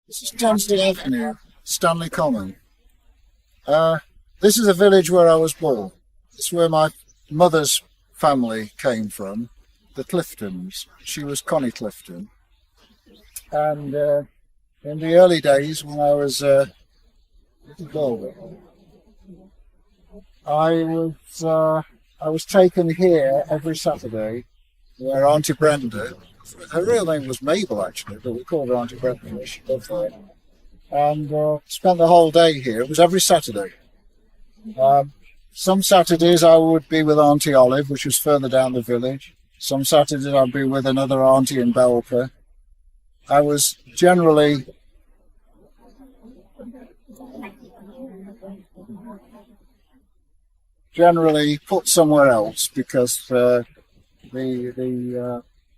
This is Stanley Avenue, Stanley Common. This is a village where I was born. It's where my mother's family came from, the Cliftons. She was Connie Clifton. And in the early days, when I was a little girl, I was taken here every Saturday, where Auntie Brenda, her real name was Mabel actually, but we called her Auntie Brenda. She lived there, and spent the whole day here. It was every Saturday. Some Saturdays I would be with Auntie Olive, which was further down the village. Some Saturdays I'd be with another auntie in Belper. I was generally put somewhere else because the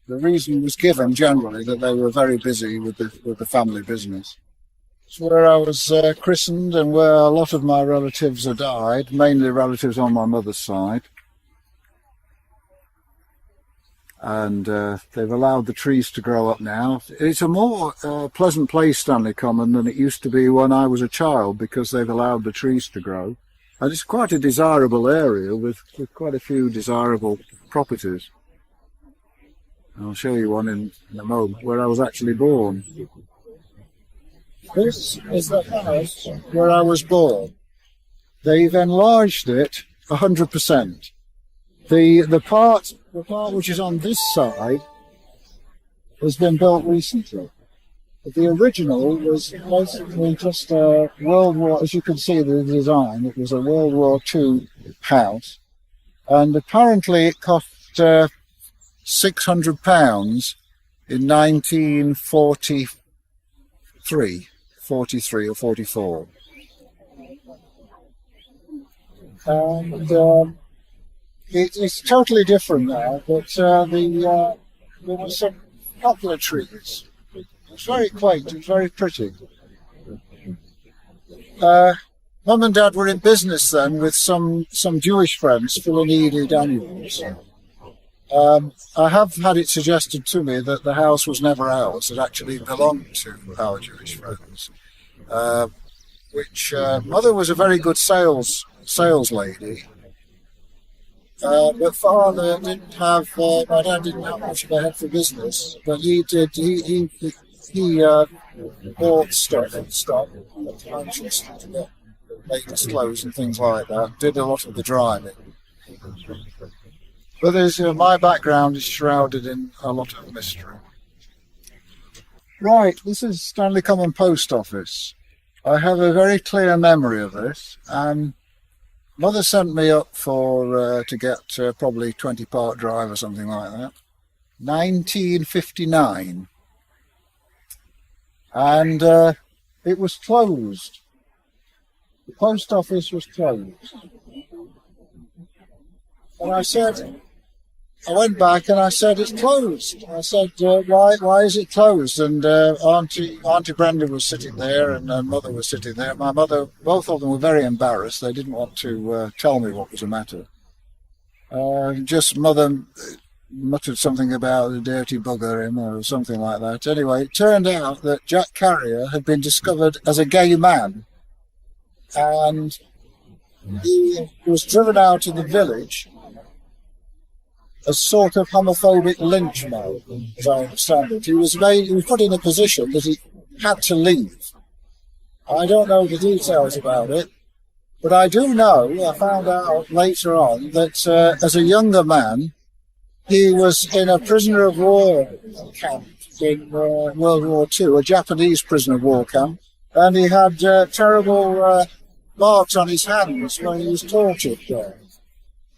reason was given generally that they were very busy with the family business. It's where I was christened and where a lot of my relatives have died, mainly relatives on my mother's side. And they've allowed the trees to grow up now. It's a more pleasant place, Stanley Common, than it used to be when I was a child because they've allowed the trees to grow. And it's quite a desirable area with quite a few desirable properties. I'll show you one in a moment where I was actually born. This is the house where I was born. They've enlarged it 100%. The part which is on this side has been built recently. The original was basically just a World War, as you can see the design, it was a World War II house. And apparently it cost £600 in 1943 or 44. And it's totally different now, but there were some poplar trees. It was very quaint, it was very pretty. Mum and Dad were in business then with some Jewish friends, Phil and Edie Daniels. I have had it suggested to me that the house was never ours, it actually belonged to our Jewish friends. Mother was a very good sales lady. But father didn't have, my dad didn't have much of a head for business, but he did, he bought stuff and stock at Manchester to get latest clothes and things like that, did a lot of the driving. But my background is shrouded in a lot of mystery. Right, this is Stanley Common Post Office. I have a very clear memory of this, and Mother sent me up to get probably 20 Park Drive or something like that. 1959. And it was closed. The post office was closed. And I went back and I said, it's closed. I said, why is it closed? And Auntie Brenda was sitting there and Mother was sitting there. My mother, both of them were very embarrassed. They didn't want to tell me what was the matter. Just Mother muttered something about a dirty bugger him or something like that. Anyway, it turned out that Jack Carrier had been discovered as a gay man. And he was driven out of the village a sort of homophobic lynch mob, as I understand it. He was put in a position that he had to leave. I don't know the details about it, but I do know, I found out later on, that as a younger man, he was in a prisoner of war camp in World War II, a Japanese prisoner of war camp, and he had terrible marks on his hands when he was tortured there.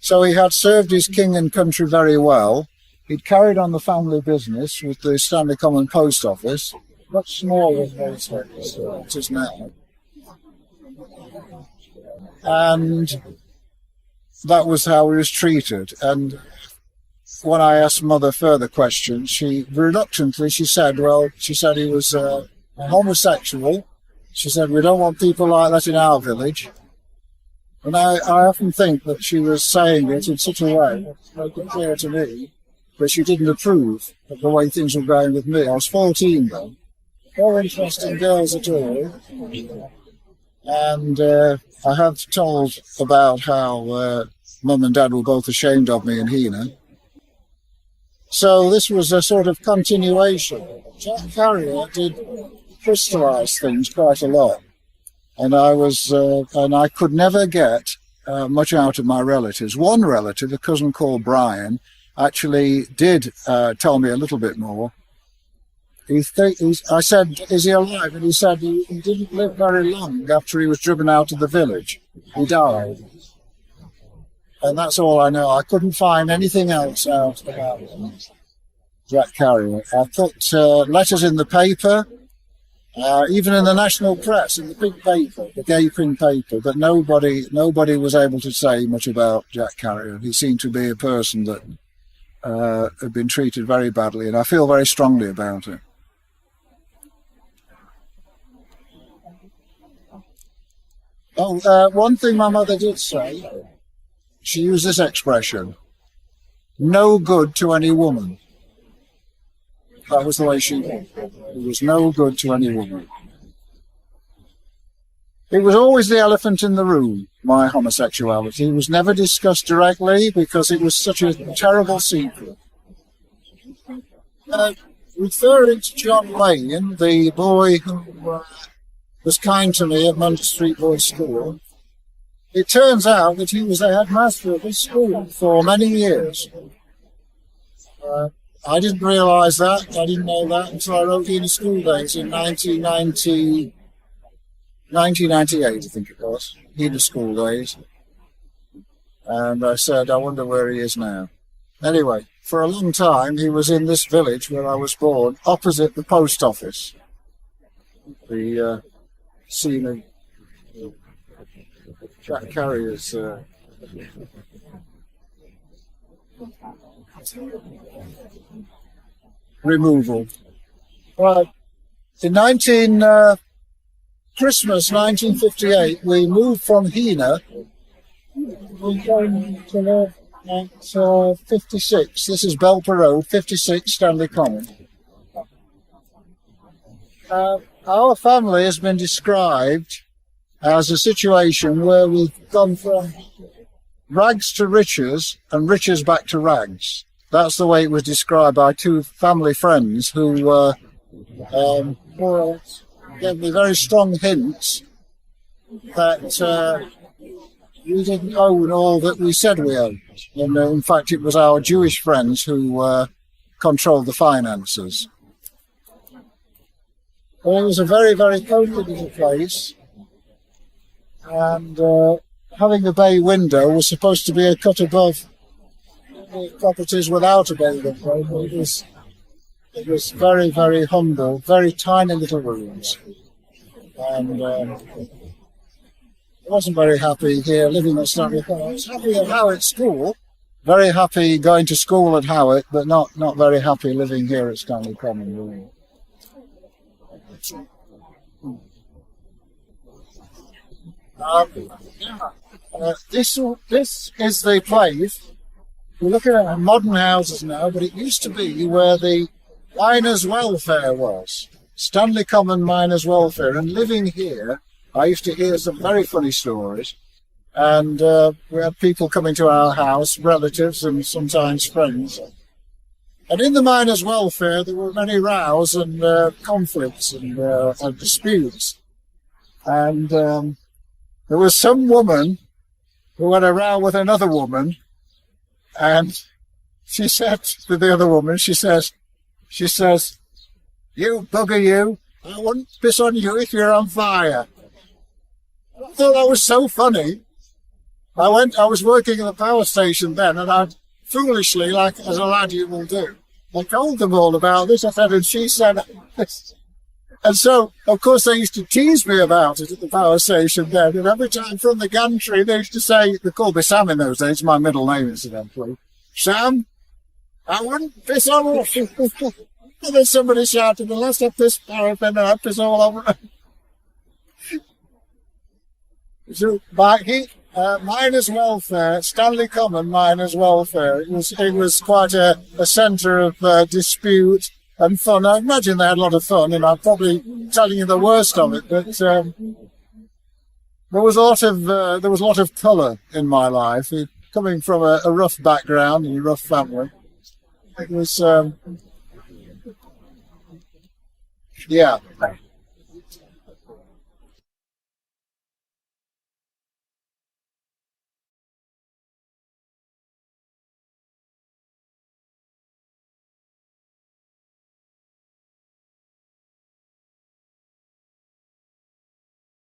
So he had served his king and country very well. He'd carried on the family business with the Stanley Common Post Office, much smaller than it is now. And that was how he was treated. And when I asked Mother further questions, she said he was a homosexual. She said, we don't want people like that in our village. And I often think that she was saying it in such a way that made it clear to me that she didn't approve of the way things were going with me. I was 14 then. no interesting girls at all. And I have told about how Mum and Dad were both ashamed of me in Hena. So this was a sort of continuation. Jack Carrier did crystallise things quite a lot, and I could never get much out of my relatives. One relative, a cousin called Brian, actually did tell me a little bit more. I said, "Is he alive?" And he said he didn't live very long after he was driven out of the village. He died. And that's all I know. I couldn't find anything else out about Jack Carrier. I put letters in the paper, even in the national press, in the big paper, the gaping paper, but nobody was able to say much about Jack Carrier. He seemed to be a person that had been treated very badly, and I feel very strongly about it. Oh, one thing my mother did say, she used this expression, "no good to any woman." That was the way she was. It was no good to any woman. It was always the elephant in the room, my homosexuality. It was never discussed directly because it was such a terrible secret. Referring to John Lane, the boy who was kind to me at Munster Street Boys' School, it turns out that he was the headmaster of his school for many years. I didn't realise that. I didn't know that until I wrote Hena School Days in 1998, I think it was. Hena School Days. And I said, I wonder where he is now. Anyway, for a long time he was in this village where I was born, opposite the post office. The scene of Jack Carrier's removal. Right. In Christmas 1958, we moved from Hena. We came to live at 56. This is Belper Road, 56 Stanley Common. Our family has been described as a situation where we've gone from rags to riches and riches back to rags. That's the way it was described by two family friends who gave me very strong hints that we didn't own all that we said we owned. And in fact, it was our Jewish friends who controlled the finances. Well, it was a very, very comfortable place. And having a bay window was supposed to be a cut above the properties without a bay window. It was very, very humble, very tiny little rooms. And I wasn't very happy here living at Stanley Common. I was happy at Howitt School, very happy going to school at Howitt, but not very happy living here at Stanley Common, really. This is the place. We're looking at modern houses now, but it used to be where the miners' welfare was. Stanley Common Miners' Welfare. And living here, I used to hear some very funny stories. And we had people coming to our house, relatives and sometimes friends. And in the miners' welfare, there were many rows and conflicts and disputes. And there was some woman who had a row with another woman, and she said to the other woman, she says, "You bugger you, I wouldn't piss on you if you're on fire." I thought that was so funny. I was working at the power station then, and I foolishly, like as a lad you will do, I told them all about this. I said, and she said this. And so, of course, they used to tease me about it at the power station then. And every time from the gantry, they used to say, they called me Sam in those days, my middle name, incidentally. "Sam, I wouldn't piss on her." And then somebody shouted, "Unless I piss paraffin and I piss all over her." So, miners' welfare, Stanley Common Miners' Welfare. It was quite a centre of dispute and fun. I imagine they had a lot of fun, and I'm probably telling you the worst of it, but there was a lot of colour in my life. Coming from a rough background and a rough family, it was yeah.